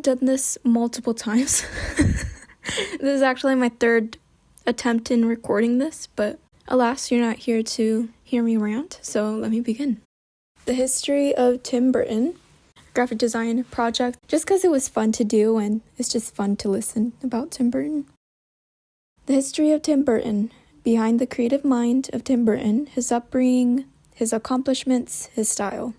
I've done this multiple times. This is actually my third attempt in recording this, but alas, you're not here to hear me rant, so let me begin. The history of Tim Burton, graphic design project, just because it was fun to do and it's just fun to listen about Tim Burton. The history of Tim Burton, behind the creative mind of Tim Burton, his upbringing, his accomplishments, his style.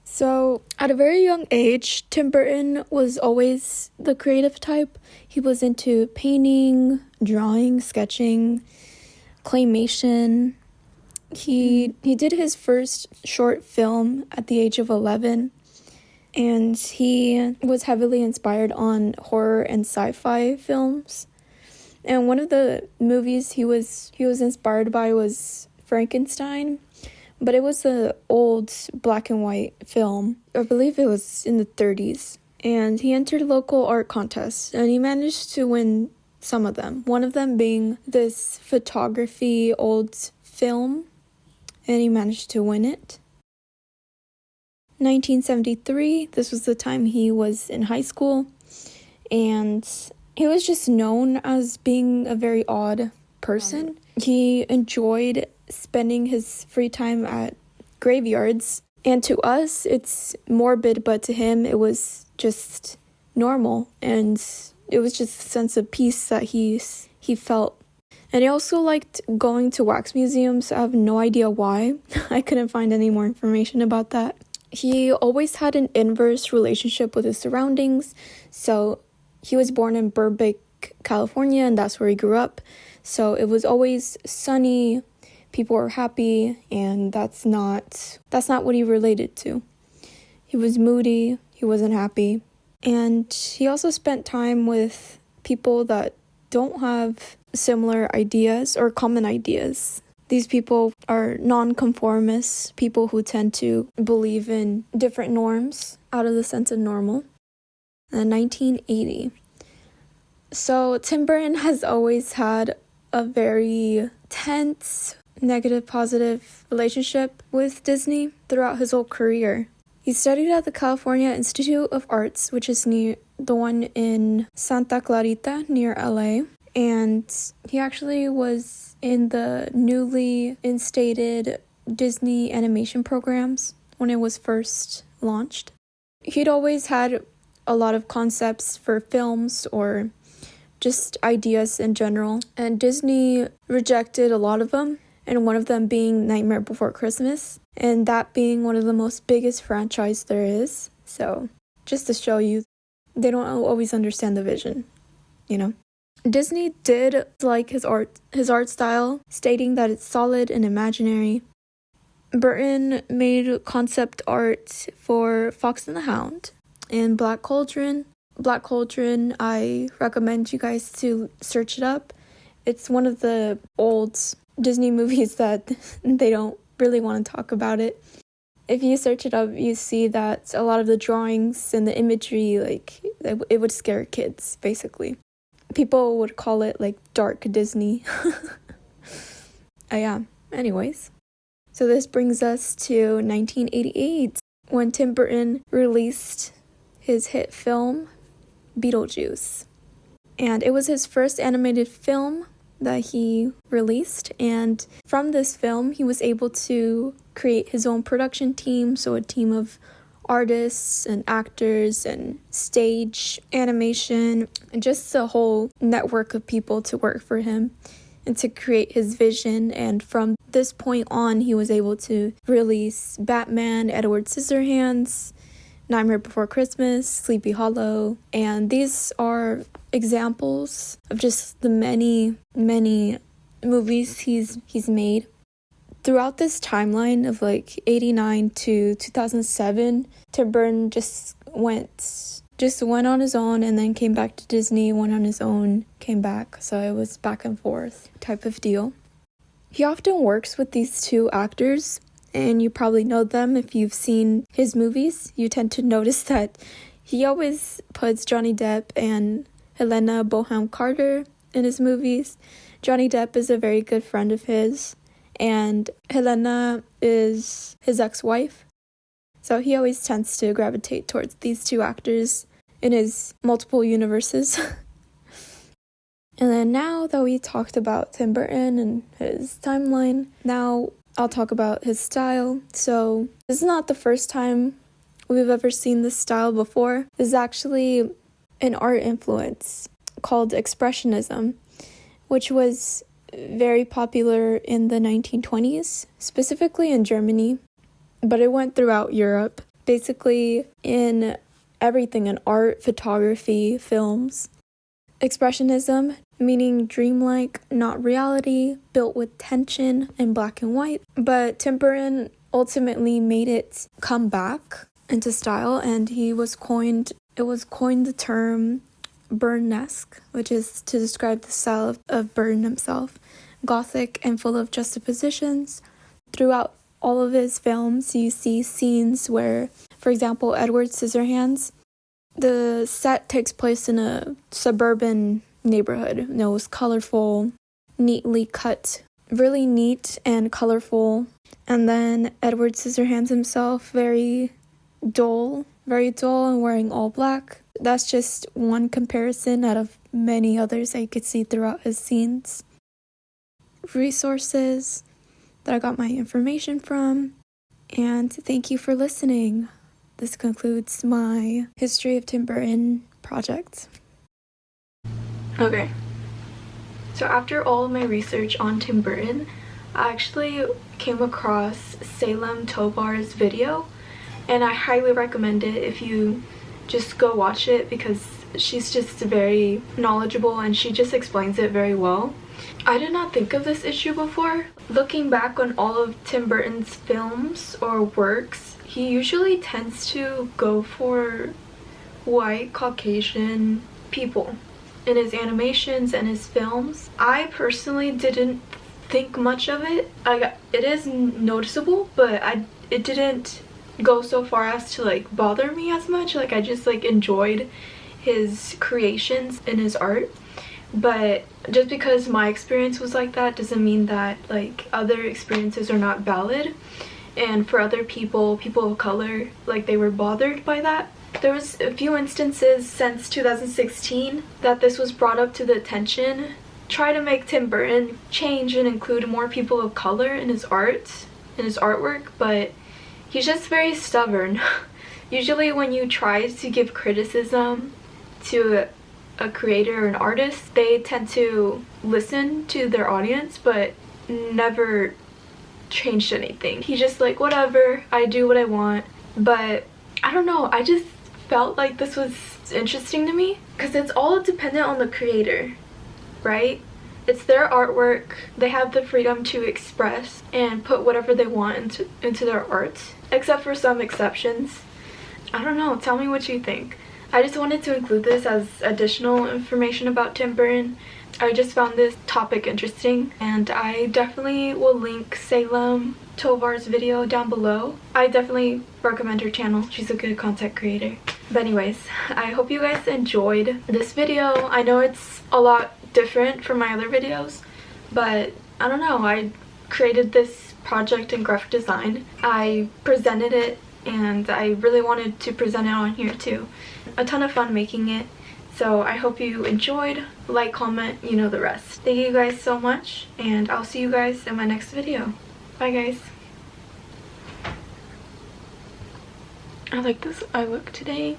So, at a very young age, Tim Burton was always the creative type. He was into painting, drawing, sketching, claymation. He did his first short film at the age of 11, and he was heavily inspired on horror and sci-fi films. And one of the movies he was inspired by was Frankenstein. But it was an old black and white film. I believe it was in the 30s. And he entered local art contests, and he managed to win some of them. One of them being this photography old film, and he managed to win it. 1973, this was the time he was in high school, and he was just known as being a very odd person. He enjoyed spending his free time at graveyards, and to us it's morbid, but to him it was just normal, and it was just a sense of peace that he felt. And he also liked going to wax museums. I have no idea why. I couldn't find any more information about that. He always had an inverse relationship with his surroundings. So he was born in Burbank, California, and that's where he grew up. So it was always sunny, people were happy, and that's not what he related to. He was moody, he wasn't happy. And he also spent time with people that don't have similar ideas or common ideas. These people are non-conformists, people who tend to believe in different norms out of the sense of normal. 1980. So Tim Burton has always had a very tense, negative, positive relationship with Disney throughout his whole career. He studied at the California Institute of Arts, which is near the one in Santa Clarita near LA. And he actually was in the newly instated Disney animation programs when it was first launched. He'd always had a lot of concepts for films or just ideas in general, and Disney rejected a lot of them, and one of them being Nightmare Before Christmas, and that being one of the most biggest franchise there is. So just to show you, they don't always understand the vision, you know. Disney did like his art style, stating that it's solid and imaginary. Burton made concept art for Fox and the Hound and Black Cauldron. Black Cauldron, I recommend you guys to search it up. It's one of the old Disney movies that they don't really want to talk about it. If you search it up, you see that a lot of the drawings and the imagery, like, it would scare kids, basically. People would call it, like, dark Disney. Yeah, anyways. So this brings us to 1988, when Tim Burton released his hit film, Beetlejuice. And it was his first animated film that he released, and from this film he was able to create his own production team, so a team of artists and actors and stage animation and just a whole network of people to work for him and to create his vision. And from this point on, he was able to release Batman, Edward Scissorhands, Nightmare Before Christmas, Sleepy Hollow, and these are examples of just the many, many movies he's made. Throughout this timeline of like 89 to 2007, Tim Burton just went on his own and then came back to Disney, went on his own, came back. So it was back and forth type of deal. He often works with these two actors, and you probably know them if you've seen his movies. You tend to notice that he always puts Johnny Depp and Helena Bonham Carter in his movies. Johnny Depp is a very good friend of his, and Helena is his ex-wife. So he always tends to gravitate towards these two actors in his multiple universes. And then now that we talked about Tim Burton and his timeline, now I'll talk about his style. So this is not the first time we've ever seen this style before. This is actually an art influence called Expressionism, which was very popular in the 1920s, specifically in Germany, but it went throughout Europe, basically in everything, in art, photography, films. Expressionism, meaning dreamlike, not reality, built with tension in black and white. But Tim Burton ultimately made it come back into style, and it was coined the term Burtonesque, which is to describe the style of Burton himself. Gothic and full of juxtapositions. Throughout all of his films, you see scenes where, for example, Edward Scissorhands, the set takes place in a suburban neighborhood. It was colorful, neatly cut, really neat and colorful. And then Edward Scissorhands himself, very dull and wearing all black. That's just one comparison out of many others that you could see throughout his scenes. Resources that I got my information from. And thank you for listening. This concludes my History of Tim Burton project. Okay, so after all of my research on Tim Burton, I actually came across 𝓐𝓸𝓻𝓮's video, and I highly recommend it if you just go watch it, because she's just very knowledgeable and she just explains it very well. I did not think of this issue before. Looking back on all of Tim Burton's films or works, he usually tends to go for white Caucasian people in his animations and his films. I personally didn't think much of it. It is noticeable, but it didn't go so far as to like bother me as much. Like, I just like enjoyed his creations in his art. But just because my experience was like that doesn't mean that like other experiences are not valid. And for other people of color, like, they were bothered by that. There was a few instances since 2016 that this was brought up to the attention. Try to make Tim Burton change and include more people of color in his art, in his artwork, but he's just very stubborn. Usually when you try to give criticism to a creator or an artist, they tend to listen to their audience but never changed anything. He's just like, whatever, I do what I want. But I don't know, I just felt like this was interesting to me because it's all dependent on the creator, right? It's their artwork. They have the freedom to express and put whatever they want into their art, except for some exceptions. I don't know, tell me what you think. I just wanted to include this as additional information about Tim Burton. I just found this topic interesting, and I definitely will link 𝓐𝓸𝓻𝓮's video down below. I definitely recommend her channel. She's a good content creator. But anyways, I hope you guys enjoyed this video. I know it's a lot different from my other videos, but I don't know, I created this project in graphic design. I presented it, and I really wanted to present it on here too. A ton of fun making it. So I hope you enjoyed. Like, comment, you know the rest. Thank you guys so much, and I'll see you guys in my next video. Bye guys. I like this eye look today.